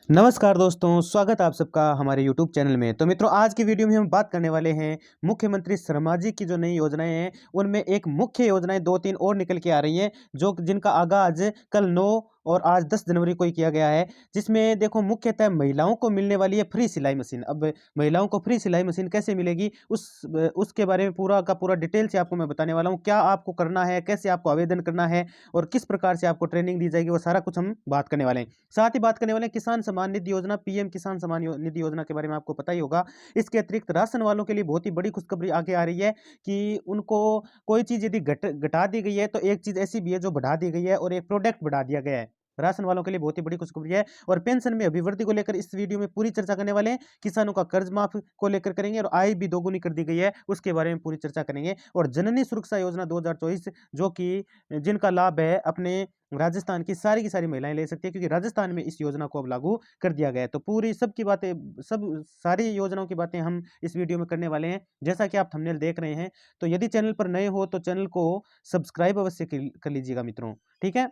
नमस्कार दोस्तों, स्वागत है आप सबका हमारे यूट्यूब चैनल में। तो मित्रों, आज की वीडियो में हम बात करने वाले हैं मुख्यमंत्री श्रमाजी की जो नई योजनाएं हैं, उनमें एक मुख्य योजनाएं 2-3 और निकल के आ रही हैं, जो जिनका आगाज़ कल 9 और आज 10 जनवरी को ही किया गया है। जिसमें देखो मुख्यतः महिलाओं को मिलने वाली है फ्री सिलाई मशीन। अब महिलाओं को फ्री सिलाई मशीन कैसे मिलेगी, उसके बारे में पूरा का पूरा डिटेल से आपको मैं बताने वाला हूँ। क्या आपको करना है, कैसे आपको आवेदन करना है और किस प्रकार से आपको ट्रेनिंग दी जाएगी, वो सारा कुछ हम बात करने वाले हैं। साथ ही बात करने वाले हैं किसान सम्मान निधि योजना, पीएम किसान सम्मान निधि योजना के बारे में आपको पता ही होगा। इसके अतिरिक्त राशन वालों के लिए बहुत ही बड़ी खुशखबरी आगे आ रही है कि उनको कोई चीज़ यदि घटा दी गई है, तो एक चीज़ ऐसी भी है जो बढ़ा दी गई है और एक प्रोडक्ट बढ़ा दिया गया है। राशन वालों के लिए बहुत ही बड़ी खुशखबरी है। और पेंशन में अभिवृद्धि को लेकर इस वीडियो में पूरी चर्चा करने वाले हैं। किसानों का कर्ज माफ को लेकर करेंगे और आय भी दोगुनी कर दी गई है, उसके बारे में पूरी चर्चा करेंगे। और जननी सुरक्षा योजना 2024, जो कि जिनका लाभ है अपने राजस्थान की सारी महिलाएं ले सकती है, क्योंकि राजस्थान में इस योजना को अब लागू कर दिया गया है। तो पूरी सबकी बातें, सब सारी योजनाओं की बातें हम इस वीडियो में करने वाले हैं। जैसा कि आप थंबनेल देख रहे हैं, तो यदि चैनल पर नए हो तो चैनल को सब्सक्राइब अवश्य कर लीजिएगा मित्रों, ठीक है।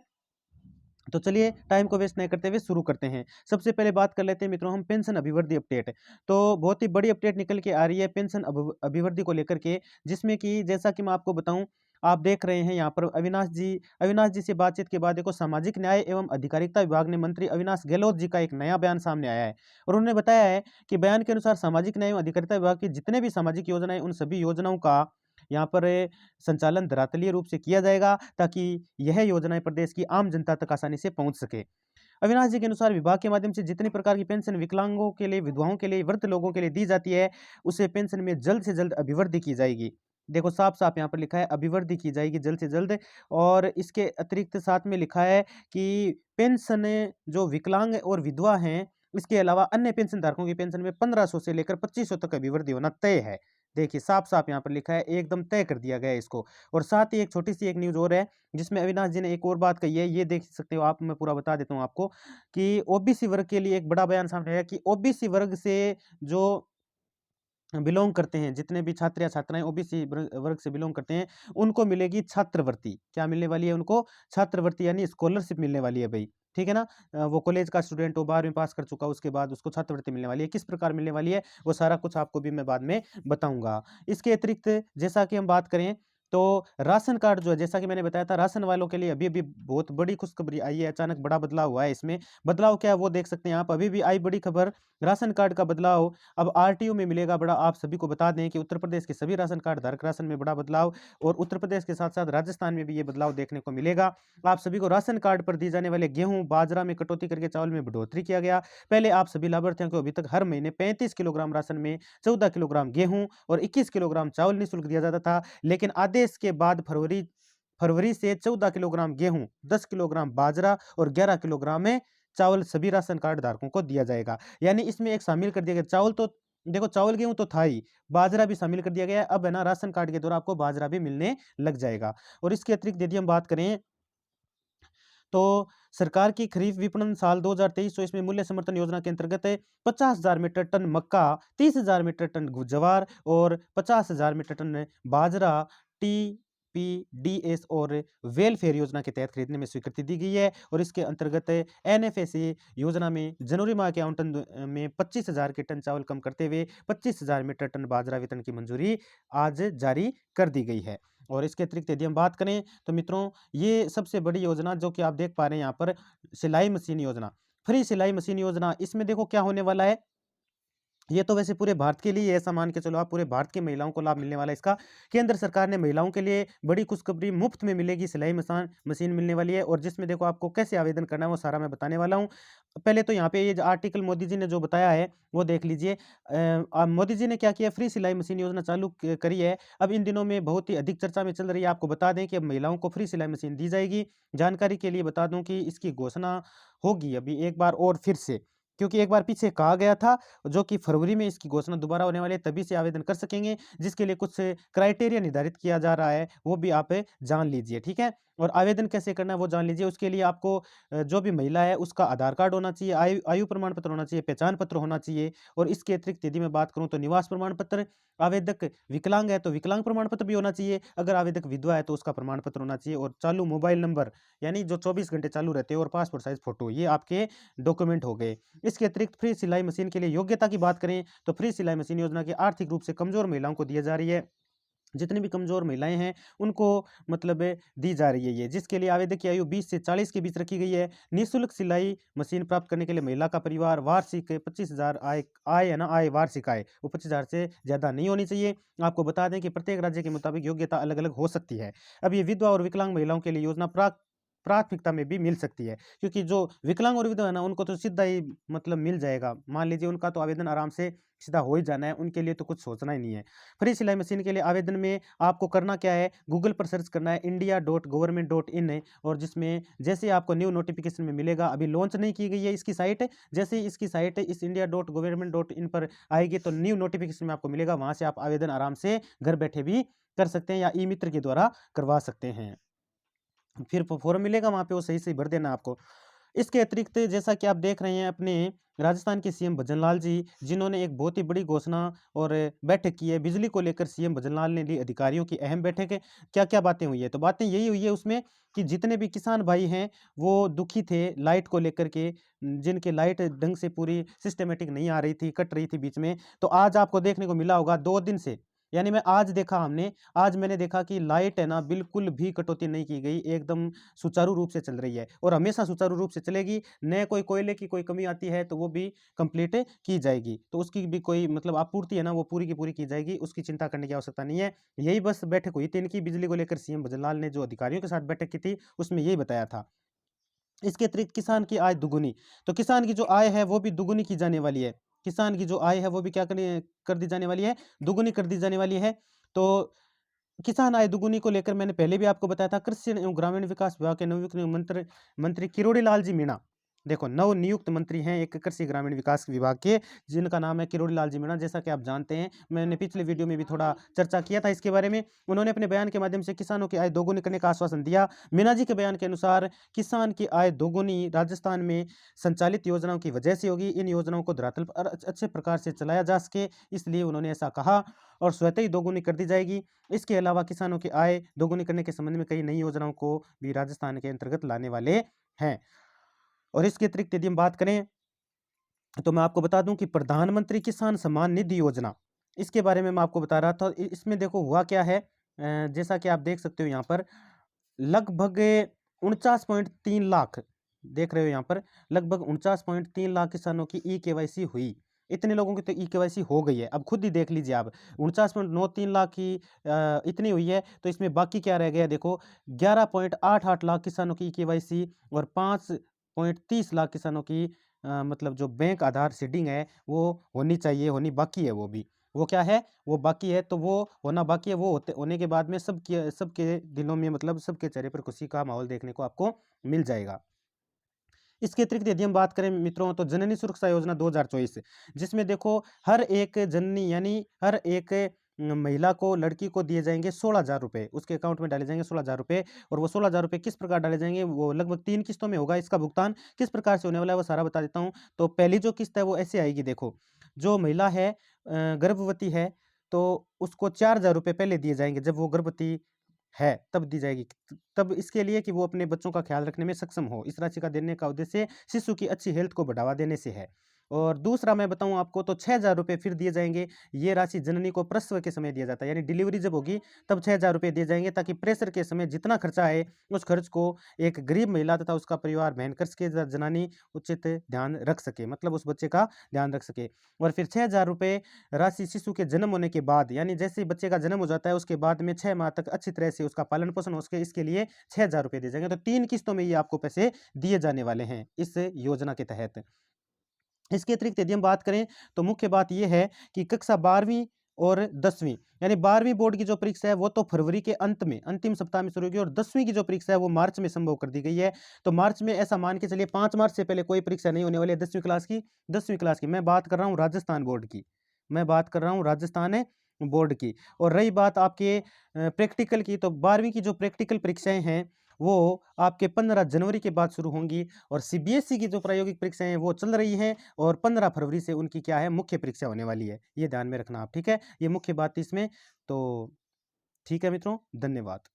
तो चलिए टाइम को वेस्ट नहीं करते हुए शुरू करते हैं। सबसे पहले बात कर लेते हैं मित्रों हम पेंशन अभिवृद्धि अपडेट। तो बहुत ही बड़ी अपडेट निकल के आ रही है पेंशन अभिवृद्धि को लेकर के, जिसमें कि जैसा कि मैं आपको बताऊं, आप देख रहे हैं यहाँ पर अविनाश जी से बातचीत के बाद देखो सामाजिक न्याय एवं अधिकारिता विभाग ने मंत्री अविनाश गहलोत जी का एक नया बयान सामने आया है। और उन्होंने बताया है कि बयान के अनुसार सामाजिक न्याय एवं अधिकारिता विभाग की जितने भी सामाजिक योजनाएं, उन सभी योजनाओं का यहाँ पर संचालन धरातलीय रूप से किया जाएगा, ताकि यह योजनाएं प्रदेश की आम जनता तक आसानी से पहुंच सके। अविनाश जी के अनुसार विभाग के माध्यम से जितनी प्रकार की पेंशन विकलांगों के लिए, विधवाओं के लिए, वृद्ध लोगों के लिए दी जाती है, उसे पेंशन में जल्द से जल्द अभिवृद्धि की जाएगी। देखो साफ साफ यहाँ पर लिखा है अभिवृद्धि की जाएगी जल्द से जल्द। और इसके अतिरिक्त साथ में लिखा है कि पेंशन जो विकलांग और विधवा हैं, इसके अलावा अन्य पेंशन धारकों की पेंशन में 1500 से लेकर 2500 तक अभिवृद्धि होना तय है। देखिए साफ साफ यहाँ पर लिखा है, एकदम तय कर दिया गया है इसको। और साथ ही एक छोटी सी एक न्यूज और है, जिसमें अविनाश जी ने एक और बात कही है, ये देख सकते हो आप, मैं पूरा बता देता हूँ आपको कि ओबीसी वर्ग के लिए एक बड़ा बयान सामने आया कि ओबीसी वर्ग से जो बिलोंग करते हैं, जितने भी छात्र या छात्राएं ओबीसी वर्ग से बिलोंग करते हैं, उनको मिलेगी छात्रवृत्ति। क्या मिलने वाली है उनको? छात्रवृत्ति, यानी स्कॉलरशिप मिलने वाली है भाई, ठीक है ना। वो कॉलेज का स्टूडेंट हो, 12वीं पास कर चुका, उसके बाद उसको छात्रवृत्ति मिलने वाली है। किस प्रकार मिलने वाली है, वो सारा कुछ आपको भी मैं बाद में बताऊंगा। इसके अतिरिक्त जैसा कि हम बात करें, तो राशन कार्ड जो है, जैसा कि मैंने बताया था, राशन वालों के लिए अभी अभी बहुत बड़ी खुशखबरी आई है। अचानक बड़ा बदलाव हुआ है इसमें। बदलाव क्या है वो देख सकते हैं आप। अभी भी आई बड़ी खबर, राशन कार्ड का बदलाव अब आरटीओ में मिलेगा बड़ा। आप सभी को बता दें कि उत्तर प्रदेश के सभी राशन कार्ड धारक राशन में बड़ा बदलाव, और उत्तर प्रदेश के साथ साथ राजस्थान में भी ये बदलाव देखने को मिलेगा। आप सभी को राशन कार्ड पर दी जाने वाले गेहूं, बाजरा में कटौती करके चावल में बढ़ोतरी किया गया। पहले आप सभी लाभार्थियों को अभी तक हर महीने 35 किलोग्राम राशन में 14 किलोग्राम गेहूं और 21 किलोग्राम चावल निःशुल्क दिया जाता था। लेकिन आदेश के बाद फरवरी फरवरी से 14 किलोग्राम गेहूं, 10 किलोग्राम बाजरा और 11 किलोग्राम में चावल सभी राशन कार्ड धारकों को दिया जाएगा। यानी इसमें एक शामिल कर दिया गया चावल। तो देखो चावल गेहूं तो था ही, बाजरा भी शामिल कर दिया गया है। अब है ना, राशन कार्ड के द्वारा आपको बाजरा भी मिलने लग जाएगा। और इसके अतिरिक्त यदि हम बात करें, तो सरकार की खरीफ विपणन साल 2023 इसमें मूल्य समर्थन योजना के अंतर्गत 50,000 मीट्रिक टन मक्का, 30,000 मीट्रिक टन ज्वार और 50,000 मीट्रिक टन बाजरा टीपीडीएस और वेलफेयर योजना के तहत खरीदने में स्वीकृति दी गई है। और इसके अंतर्गत एनएफएसए योजना में जनवरी माह के आवंटन में 25,000 के टन चावल कम करते हुए 25,000 मीट्रिक टन बाजरा वितरण की मंजूरी आज जारी कर दी गई है। और इसके अतिरिक्त यदि हम बात करें, तो मित्रों ये सबसे बड़ी योजना जो कि आप देख पा रहे हैं यहाँ पर, सिलाई मशीन योजना, फ्री सिलाई मशीन योजना। इसमें देखो क्या होने वाला है, ये तो वैसे पूरे भारत के लिए ऐसा मान के चलो आप, पूरे भारत की महिलाओं को लाभ मिलने वाला है इसका। केंद्र सरकार ने महिलाओं के लिए बड़ी खुशखबरी, मुफ्त में मिलेगी सिलाई मशीन मशीन मिलने वाली है। और जिसमें देखो आपको कैसे आवेदन करना है वो सारा मैं बताने वाला हूँ। पहले तो यहाँ पे ये जो आर्टिकल मोदी जी ने जो बताया है वो देख लीजिए। मोदी जी ने क्या किया, फ्री सिलाई मशीन योजना चालू करी है। अब इन दिनों में बहुत ही अधिक चर्चा में चल रही है। आपको बता दें कि अब महिलाओं को फ्री सिलाई मशीन दी जाएगी। जानकारी के लिए बता दूं कि इसकी घोषणा होगी अभी एक बार और फिर से, क्योंकि एक बार पीछे कहा गया था, जो कि फरवरी में इसकी घोषणा दोबारा होने वाली है, तभी से आवेदन कर सकेंगे। जिसके लिए कुछ क्राइटेरिया निर्धारित किया जा रहा है, वो भी आप जान लीजिए, ठीक है। और आवेदन कैसे करना है वो जान लीजिए। उसके लिए आपको जो भी महिला है उसका आधार कार्ड होना चाहिए, आयु आयु प्रमाण पत्र होना चाहिए, पहचान पत्र होना चाहिए। और इसके अतिरिक्त यदि मैं बात करूँ तो निवास प्रमाण पत्र, आवेदक विकलांग है तो विकलांग प्रमाण पत्र भी होना चाहिए, अगर आवेदक विधवा है तो उसका प्रमाण पत्र होना चाहिए, और चालू मोबाइल नंबर यानी जो 24 घंटे चालू रहते हैं, और पासपोर्ट साइज फोटो, ये आपके डॉक्यूमेंट हो गए। इसके अतिरिक्त फ्री सिलाई मशीन के लिए योग्यता की बात करें तो फ्री सिलाई मशीन योजना की आर्थिक रूप से कमजोर महिलाओं को दी जा रही है। जितनी भी कमज़ोर महिलाएँ हैं, उनको मतलब दी जा रही है ये, जिसके लिए आवेदक की आयु 20 से 40 के बीच रखी गई है। निःशुल्क सिलाई मशीन प्राप्त करने के लिए महिला का परिवार वार्षिक 25,000 आय आय है ना, आय वार्षिक आय, वो 25,000 से ज़्यादा नहीं होनी चाहिए। आपको बता दें कि प्रत्येक राज्य के मुताबिक योग्यता अलग-अलग हो सकती है। अब ये विधवा और विकलांग महिलाओं के लिए योजना प्राथमिकता में भी मिल सकती है, क्योंकि जो विकलांग और विधवा है ना, उनको तो सीधा ही मतलब मिल जाएगा। मान लीजिए उनका तो आवेदन आराम से सीधा हो ही जाना है, उनके लिए तो कुछ सोचना ही नहीं है। फ्री सिलाई मशीन के लिए आवेदन में आपको करना क्या है, गूगल पर सर्च करना है india.government.in, और जिसमें जैसे आपको न्यू नोटिफिकेशन में मिलेगा, अभी लॉन्च नहीं की गई है इसकी साइट, जैसे ही इसकी साइट इस india.government.in पर आएगी तो न्यू नोटिफिकेशन में आपको मिलेगा, वहाँ से आप आवेदन आराम से घर बैठे भी कर सकते हैं या ई मित्र के द्वारा करवा सकते हैं। फिर फॉर्म मिलेगा वहाँ पे, वो सही-सही भर देना आपको। इसके अतिरिक्त जैसा कि आप देख रहे हैं अपने राजस्थान के सीएम भजनलाल जी, जिन्होंने एक बहुत ही बड़ी घोषणा और बैठक की है। बिजली को लेकर सीएम भजनलाल ने ली अधिकारियों की अहम बैठक है। क्या-क्या बातें हुई है? तो बातें यही हुई है उसमें कि जितने भी किसान भाई हैं, वो दुखी थे लाइट को लेकर के, जिनकी लाइट ढंग से पूरी सिस्टमैटिक नहीं आ रही थी, कट रही थी बीच में। तो आज आपको देखने को मिला होगा 2 दिन से, यानी मैं आज देखा हमने, आज मैंने देखा कि लाइट है ना बिल्कुल भी कटौती नहीं की गई, एकदम सुचारू रूप से चल रही है और हमेशा सुचारू रूप से चलेगी। न कोई कोयले की कोई कमी आती है तो वो भी कंप्लीट की जाएगी। तो उसकी भी कोई मतलब आपूर्ति है ना, वो पूरी की पूरी की जाएगी, उसकी चिंता करने की आवश्यकता नहीं है। यही बस बैठक हुई थी इनकी बिजली को लेकर, सीएम भजनलाल ने जो अधिकारियों के साथ बैठक की थी, उसमें यही बताया था। इसके अतिरिक्त किसान की आय दुगुनी, तो किसान की जो आय है वो भी दुगुनी की जाने वाली है। किसान की जो आय है वो भी क्या करनी कर दी जाने वाली है, दुगुनी कर दी जाने वाली है। तो किसान आय दुगुनी को लेकर मैंने पहले भी आपको बताया था, कृषि एवं ग्रामीण विकास विभाग के नवनियुक्त मंत्री मंत्री किरोड़ी लाल जी मीणा, देखो नवनियुक्त मंत्री हैं एक कृषि ग्रामीण विकास विभाग के, जिनका नाम है किरोड़ी लाल जी मीणा। जैसा कि आप जानते हैं, मैंने पिछले वीडियो में भी थोड़ा चर्चा किया था इसके बारे में। उन्होंने अपने बयान के माध्यम से किसानों की आय दोगुनी करने का आश्वासन दिया। मीणा जी के बयान के अनुसार किसान की आय दोगुनी राजस्थान में संचालित योजनाओं की वजह से होगी। इन योजनाओं को धरातल पर अच्छे प्रकार से चलाया जा सके, इसलिए उन्होंने ऐसा कहा, और स्वतः ही दोगुनी कर दी जाएगी। इसके अलावा किसानों की आय दोगुनी करने के संबंध में कई नई योजनाओं को भी राजस्थान के अंतर्गत लाने वाले हैं। और इसके अतिरिक्त यदि हम बात करें तो मैं आपको बता दूं कि प्रधानमंत्री किसान सम्मान निधि योजना, इसके बारे में मैं आपको बता रहा था। इसमें देखो हुआ क्या है, जैसा कि आप देख सकते हो यहाँ पर लगभग 49.3 लाख, देख रहे हो यहाँ पर लगभग 49.3 लाख किसानों की ई केवाईसी हुई। इतने लोगों की तो ई केवाईसी हो गई है, अब खुद ही देख लीजिए आप, 49.93 लाख की इतनी हुई है, तो इसमें बाकी क्या रह गया देखो, 11.88 लाख किसानों की ई केवाईसी और 5.30 लाख किसानों की मतलब जो बैंक आधार सीडिंग है वो होनी चाहिए, होनी बाकी है, वो भी वो क्या है, वो बाकी है। तो वो होना बाकी है, वो होने के बाद में सबके दिलों में मतलब सबके चेहरे पर खुशी का माहौल देखने को आपको मिल जाएगा। इसके अतिरिक्त यदि हम बात करें मित्रों तो जननी सुरक्षा योजना 2024, जिसमें देखो हर एक जननी यानी हर एक महिला को, लड़की को दिए जाएंगे 16,000 रुपये, उसके अकाउंट में डाले जाएंगे 16,000 रुपये। और वो 16,000 रुपये किस प्रकार डाले जाएंगे, वो लगभग 3 किस्तों में होगा इसका भुगतान। किस प्रकार से होने वाला है वो सारा बता देता हूँ। तो पहली जो किस्त है वो ऐसे आएगी, देखो जो महिला है गर्भवती है तो उसको 4,000 रुपये पहले दिए जाएंगे, जब वो गर्भवती है तब दी जाएगी। तब इसके लिए कि वो अपने बच्चों का ख्याल रखने में सक्षम हो। इस राशि का देने का उद्देश्य शिशु की अच्छी हेल्थ को बढ़ावा देने से है। और दूसरा मैं बताऊँ आपको तो 6,000 रुपये फिर दिए जाएँगे। ये राशि जननी को प्रसव के समय दिया जाता है, यानी डिलीवरी जब होगी तब 6,000 रुपये दिए जाएँगे, ताकि प्रेशर के समय जितना खर्चा आए उस खर्च को एक गरीब महिला तथा उसका परिवार वहन कर सके, जनानी उचित ध्यान रख सके, मतलब उस बच्चे का ध्यान रख सके। और फिर 6,000 रुपये राशि शिशु के जन्म होने के बाद, यानी जैसे ही बच्चे का जन्म हो जाता है उसके बाद में 6 माह तक अच्छी तरह से उसका पालन पोषण हो सके, इसके लिए 6,000 रुपये दिए जाएँगे। तो 3 किस्तों में ये आपको पैसे दिए जाने वाले हैं इस योजना के तहत। इसके अतिरिक्त यदि हम बात करें तो मुख्य बात ये है कि कक्षा 12वीं और 10वीं, यानी 12वीं बोर्ड की जो परीक्षा है वो तो फरवरी के अंत में अंतिम सप्ताह में शुरू होगी, और 10वीं की जो परीक्षा है वो मार्च में संभव कर दी गई है। तो मार्च में ऐसा मान के चलिए 5 मार्च से पहले कोई परीक्षा नहीं होने वाली है 10वीं क्लास की। 10वीं क्लास की मैं बात कर रहा हूँ राजस्थान बोर्ड की, मैं बात कर रहा हूँ राजस्थान बोर्ड की। और रही बात आपके प्रैक्टिकल की, तो 12वीं की जो प्रैक्टिकल परीक्षाएं हैं वो आपके 15 जनवरी के बाद शुरू होंगी और सीबीएसई की जो प्रायोगिक परीक्षाएँ हैं वो चल रही हैं और 15 फरवरी से उनकी क्या है मुख्य परीक्षा होने वाली है। ये ध्यान में रखना आप, ठीक है? ये मुख्य बात थी इसमें। तो ठीक है मित्रों, धन्यवाद।